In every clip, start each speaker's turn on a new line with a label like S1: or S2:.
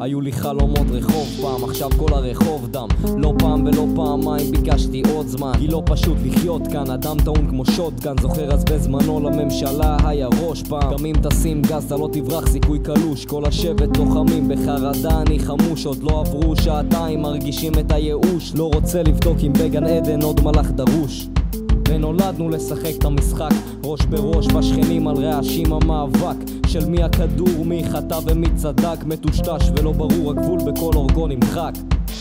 S1: היו לי חלומות רחוב פעם, עכשיו כל הרחוב דם. לא פעם ולא פעמיים ביקשתי עוד זמן, כי לא פשוט לחיות כאן, אדם טעון כמו שוטגן. זוכר אז בזמנו לממשלה היה ראש פעם, גם אם תשים גז אתה לא תברח, סיכוי קלוש. כל השבט לוחמים בחרדה, אני חמוש. עוד לא עברו שעתיים, מרגישים את הייאוש. לא רוצה לבדוק אם בגן עדן עוד מלאך דרוש. ונולדנו לשחק את המשחק, ראש בראש בשכנים על רעשים המאבק של מי הכדור, מי חטא ומי צדק. מטושטש ולא ברור הגבול, בכל אורגו נמחק.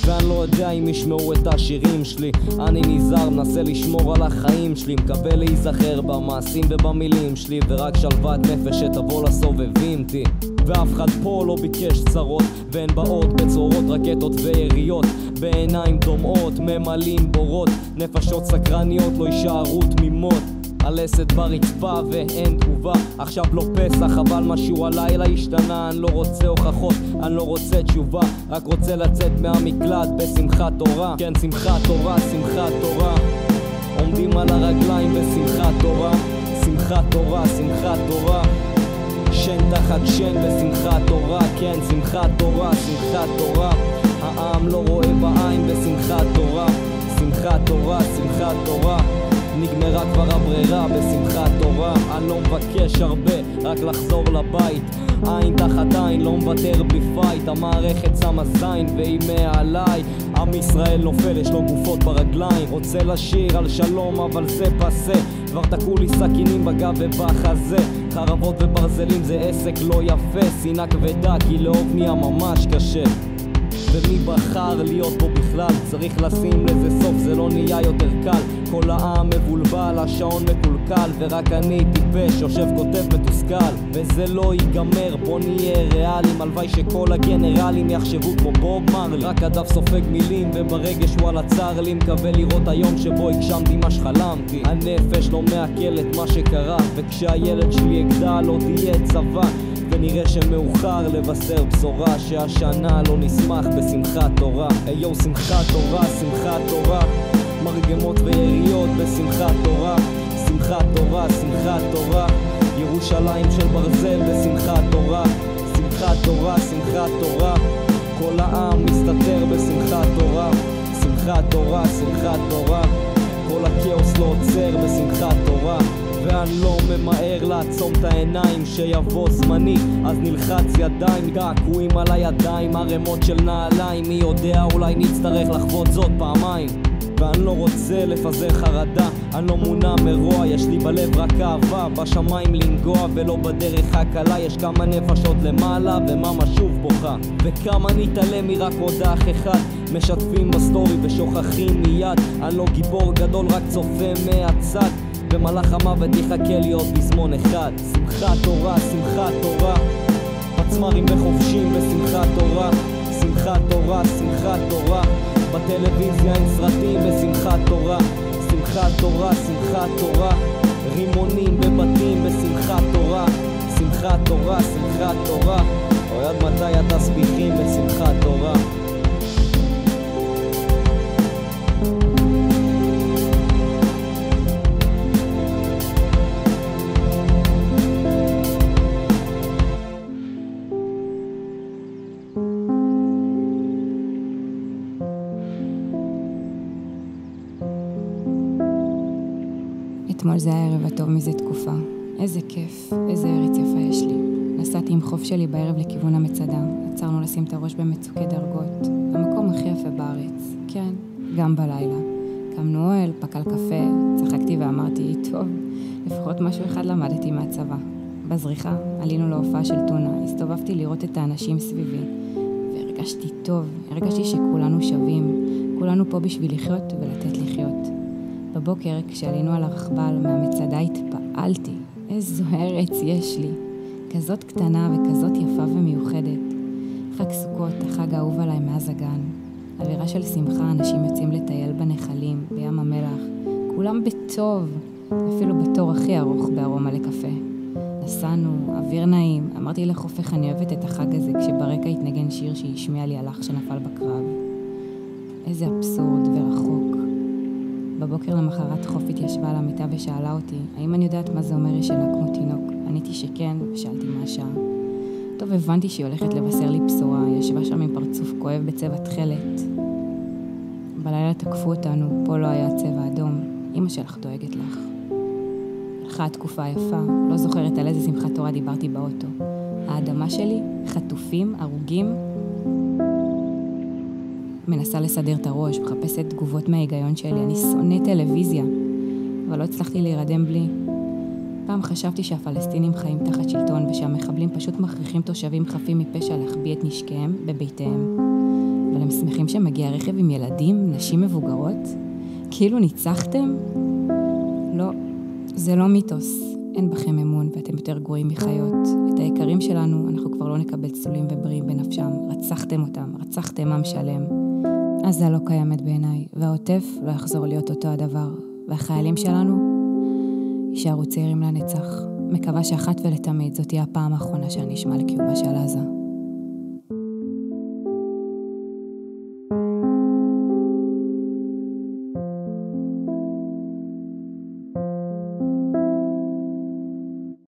S1: ואני לא יודע אם ישמעו את השירים שלי, אני נזהר, מנסה לשמור על החיים שלי. מקווה להיזכר במעשים ובמילים שלי, ורק שלוות נפש שתבוא לסובבים אותי. ואף אחד פה לא ביקש צרות, והן באות בצורות רקטות ויריות, בעיניים דומעות ממלאים בורות. נפשות סקרניות לא יישארו תמימות, הלסת ברצפה ואין תגובה. עכשיו לא פסח אבל משהו הלילה השתנה. אני לא רוצה הוכחות, אני לא רוצה תשובה, רק רוצה לצאת מהמקלט בשמחת תורה. כן, שמחת תורה, שמחת תורה. עומדים על הרגליים בשמחת תורה, שמחת תורה, שמחת תורה. שן תחת שן בשמחת תורה, כן, שמחת תורה, שמחת תורה. העם לא רואה בעין בשמחת תורה, שמחת תורה, שמחת תורה. נגמרה כבר הברירה בשמחת תורה. אני לא מבקש הרבה, רק לחזור לבית. עין תחת עין, לא מוותר בלי פייט. המערכת שמה זין והיא מעליי. עם ישראל נופל, יש לו גופות ברגליים. רוצה לשיר על שלום אבל זה פסה, כבר תקעו לי סכינים בגב ובחזה. חרבות וברזלים זה עסק לא יפה, שנאה כבדה כי לאהוב נהיה ממש קשה. ומי בחר להיות פה בכלל, צריך לשים לזה סוף, זה לא נהיה יותר קל. כל העם מבולבל, השעון מקולקל, ורק אני טיפש, יושב כותב מתוסכל. וזה לא ייגמר, בוא נהיה ריאליים, הלוואי שכל הגנרלים יחשבו כמו בוב מרלי. רק הדף סופג מילים וברגש וואלה צר לי, מקווה לראות היום שבו הגשמתי מה שחלמתי. הנפש לא מעכל את מה שקרה, וכשהילד שלי יגדל לא תהיה צבא, ונראה שמאוחר לבשר בשורה שהשנה לא נשמח בשמחת תורה. היו שמחת תורה, שמחת תורה. מרגמות ויריות בשמחת תורה, שמחת תורה, שמחת תורה. ירושלים של ברזל בשמחת תורה, שמחת תורה, שמחת תורה. כל העם מסתתר בשמחת תורה, שמחת תורה, שמחת תורה. כל הכאוס לא עוצר בשמחת תורה, ואני לא ממהר לעצום את העיניים. שיבוא זמני אז נלחץ ידיים, קעקועים על הידיים, הרמות של נעליים. מי יודע, אולי נצטרך לחוות זאת פעמיים. ואני לא רוצה לפזר חרדה, אני לא מונע מרוע, יש לי בלב רק אהבה. בשמיים לנגוע ולא בדרך הקלה, יש כמה נפשות למעלה וממה שוב בוכה. וכמה נתעלם מרק מודח אחד, משתפים בסטורי ושוכחים מיד. אני לא גיבור גדול, רק צופה מהצד, במלאך המוות יחכה להיות בזמון אחד. שמחת תורה, שמחת תורה. פצמרים וחופשים בשמחת תורה, שמחת תורה, שמחת תורה. בטלוויזיה עם סרטים בשמחת תורה, שמחת תורה, שמחת תורה. רימונים בבתים בשמחת תורה, שמחת תורה, שמחת תורה. או עד מתי התסביכים בשמחת תורה.
S2: אתמול זה היה הערב הטוב מזה תקופה. איזה כיף, איזה ארץ יפה יש לי. נסעתי עם חוף שלי בערב לכיוון המצדה. עצרנו לשים את הראש במצוקי דרגות. המקום הכי יפה בארץ. כן, גם בלילה. קמנו אוהל, פקל קפה, צחקתי ואמרתי, טוב, לפחות משהו אחד למדתי מהצבא. בזריחה עלינו להופעה של טונה, הסתובבתי לראות את האנשים סביבי. והרגשתי טוב, הרגשתי שכולנו שווים. כולנו פה בשביל לחיות ולתת לחיות. בבוקר כשעלינו על הרכבל מהמצדה התפעלתי. איזו ארץ יש לי. כזאת קטנה וכזאת יפה ומיוחדת. חג סוכות, החג האהוב עליי מאז הגן. אווירה של שמחה, אנשים יוצאים לטייל בנחלים, בים המלח. כולם בטוב, אפילו בתור הכי ארוך בארומה לקפה. נסענו, אוויר נעים. אמרתי לחוף איך אני אוהבת את החג הזה כשברקע התנגן שיר שהשמיע לי על אח שנפל בקרב. איזה אבסורד ורחוק. בבוקר למחרת חוף התיישבה על המיטה ושאלה אותי, האם אני יודעת מה זה אומר ישנה כמו תינוק? עניתי שכן, ושאלתי מה השעה. טוב, הבנתי שהיא הולכת לבשר לי בשורה, היא ישבה שם עם פרצוף כואב בצבע תכלת. בלילה תקפו אותנו, פה לא היה צבע אדום, אמא שלך דואגת לך. הלכה תקופה יפה, לא זוכרת על איזה שמחת תורה דיברתי באוטו. האדמה שלי, חטופים, הרוגים. מנסה לסדר את הראש, מחפשת תגובות מההיגיון שלי, אני שונא טלוויזיה, אבל לא הצלחתי להירדם בלי. פעם חשבתי שהפלסטינים חיים תחת שלטון ושהמחבלים פשוט מכריחים תושבים חפים מפשע להחביא את נשקיהם בביתיהם. אבל הם שמחים שמגיע רכב עם ילדים, נשים מבוגרות? כאילו ניצחתם? לא, זה לא מיתוס. אין בכם אמון ואתם יותר גרועים מחיות. את היקרים שלנו אנחנו כבר לא נקבל צלולים ובריאים בנפשם. רצחתם אותם, רצחתם עם שלם. אז זה לא קיימת בעיניי, והעוטף לא יחזור להיות אותו הדבר. והחיילים שלנו יישארו צעירים לנצח. מקווה שאחת ולתמיד זאת תהיה הפעם האחרונה שאני אשמע לקיומה של עזה.